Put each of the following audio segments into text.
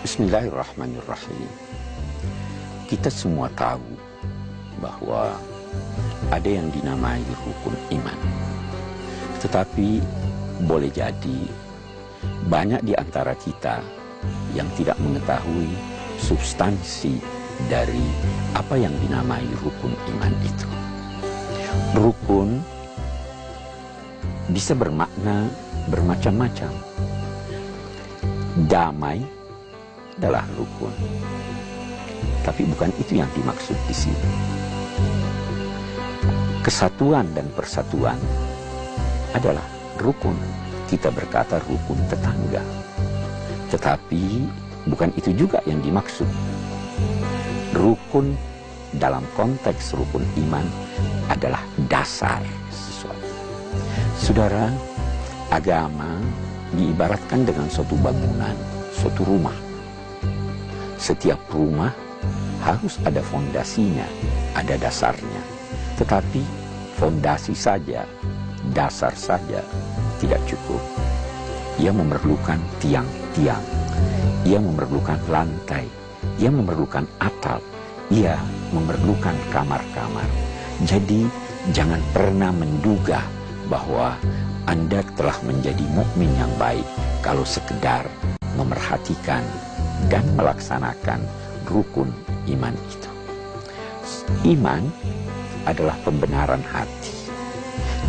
Bismillahirrahmanirrahim. Kita semua tahu bahwa ada yang dinamai rukun iman. Tetapi boleh jadi banyak di antara kita yang tidak mengetahui substansi dari apa yang dinamai rukun iman itu. Rukun bisa bermakna bermacam-macam. Damai adalah rukun, tapi bukan itu yang dimaksud di sini. Kesatuan dan persatuan adalah rukun. Kita berkata rukun tetangga, tetapi bukan itu juga yang dimaksud. Rukun dalam konteks rukun iman adalah dasar sesuatu. Saudara, agama diibaratkan dengan suatu bangunan, suatu rumah. Setiap rumah harus ada fondasinya, ada dasarnya. Tetapi fondasi saja, dasar saja tidak cukup. Ia memerlukan tiang-tiang, ia memerlukan lantai, ia memerlukan atap, ia memerlukan kamar-kamar. Jadi jangan pernah menduga bahwa Anda telah menjadi mukmin yang baik kalau sekedar memerhatikan dan melaksanakan rukun iman itu. Iman adalah pembenaran hati.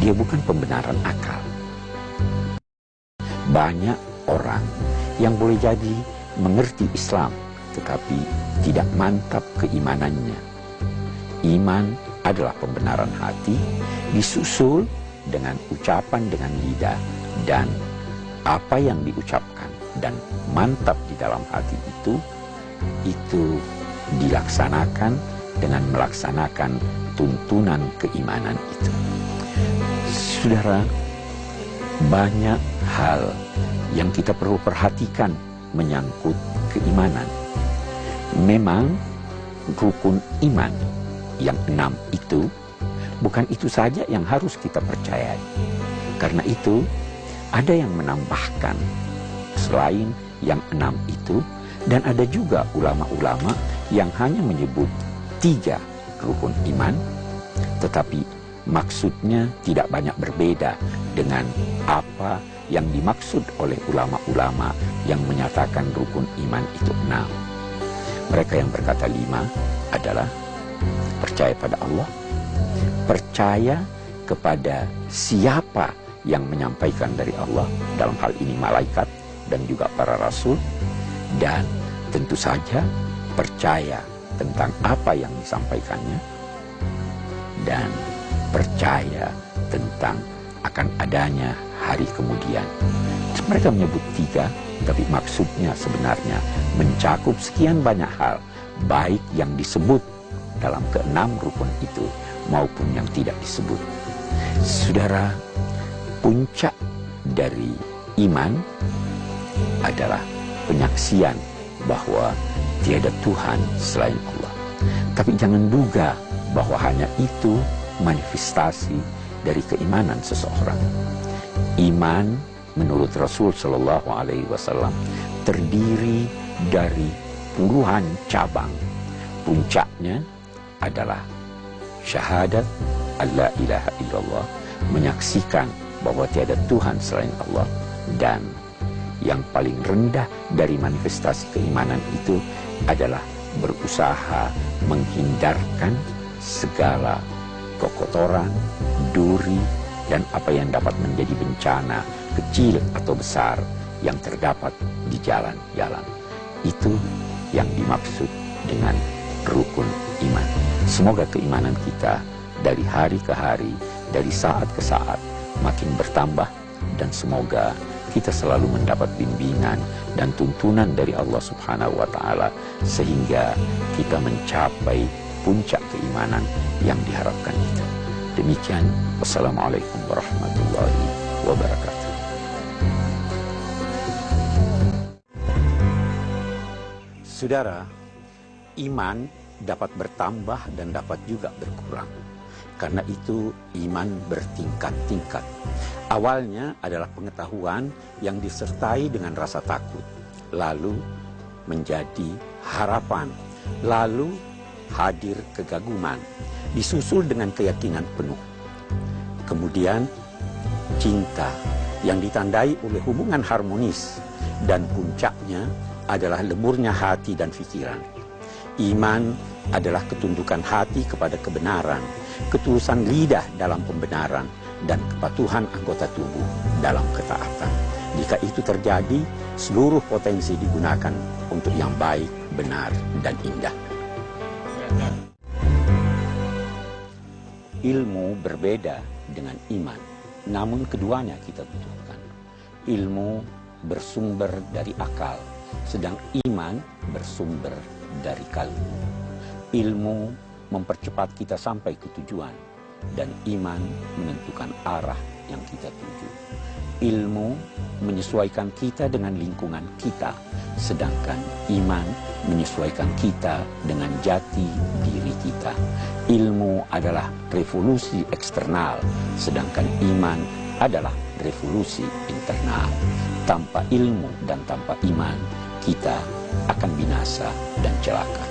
Dia bukan pembenaran akal. Banyak orang yang boleh jadi mengerti Islam, tetapi tidak mantap keimanannya. Iman adalah pembenaran hati, disusul dengan ucapan dengan lidah, dan apa yang diucapkan dan mantap di dalam hati itu dilaksanakan dengan melaksanakan tuntunan keimanan itu. Saudara, banyak hal yang kita perlu perhatikan menyangkut keimanan. Memang rukun iman yang 6 itu bukan itu saja yang harus kita percayai. Karena itu ada yang menambahkan selain yang 6 itu, dan ada juga ulama-ulama yang hanya menyebut 3 rukun iman, tetapi maksudnya tidak banyak berbeda dengan apa yang dimaksud oleh ulama-ulama yang menyatakan rukun iman itu 6. Mereka yang berkata 5 adalah percaya pada Allah, percaya kepada siapa yang menyampaikan dari Allah, dalam hal ini malaikat dan juga para rasul, dan tentu saja percaya tentang apa yang disampaikannya, dan percaya tentang akan adanya hari kemudian. Mereka menyebut 3, tapi maksudnya sebenarnya mencakup sekian banyak hal, baik yang disebut dalam ke-6 rukun itu maupun yang tidak disebut. Saudara, puncak dari iman adalah penyaksian bahwa tiada Tuhan selain Allah. Tapi jangan duga bahwa hanya itu manifestasi dari keimanan seseorang. Iman menurut Rasul Shallallahu Alaihi Wasallam terdiri dari puluhan cabang. Puncaknya adalah syahadat alla ilaha illallah, menyaksikan bahwa tiada Tuhan selain Allah, dan yang paling rendah dari manifestasi keimanan itu adalah berusaha menghindarkan segala kekotoran, duri, dan apa yang dapat menjadi bencana kecil atau besar yang terdapat di jalan-jalan. Itu yang dimaksud dengan rukun iman. Semoga keimanan kita dari hari ke hari, dari saat ke saat makin bertambah, dan semoga kita selalu mendapat bimbingan dan tuntunan dari Allah Subhanahu wa Ta'ala sehingga kita mencapai puncak keimanan yang diharapkan kita. Demikian, wassalamualaikum warahmatullahi wabarakatuh. Saudara, iman dapat bertambah dan dapat juga berkurang. Karena itu iman bertingkat-tingkat. Awalnya adalah pengetahuan yang disertai dengan rasa takut. Lalu menjadi harapan, lalu hadir kegaguman, disusul dengan keyakinan penuh. Kemudian cinta yang ditandai oleh hubungan harmonis, dan puncaknya adalah leburnya hati dan pikiran. Iman adalah ketundukan hati kepada kebenaran, ketulusan lidah dalam pembenaran, dan kepatuhan anggota tubuh dalam ketaatan. Jika itu terjadi, seluruh potensi digunakan untuk yang baik, benar, dan indah. Ilmu berbeda dengan iman, namun keduanya kita butuhkan. Ilmu bersumber dari akal, sedang iman bersumber dari kalbu. Ilmu mempercepat kita sampai ke tujuan, dan iman menentukan arah yang kita tuju. Ilmu menyesuaikan kita dengan lingkungan kita, sedangkan iman menyesuaikan kita dengan jati diri kita. Ilmu adalah revolusi eksternal, sedangkan iman adalah revolusi internal. Tanpa ilmu dan tanpa iman, kita akan binasa dan celaka.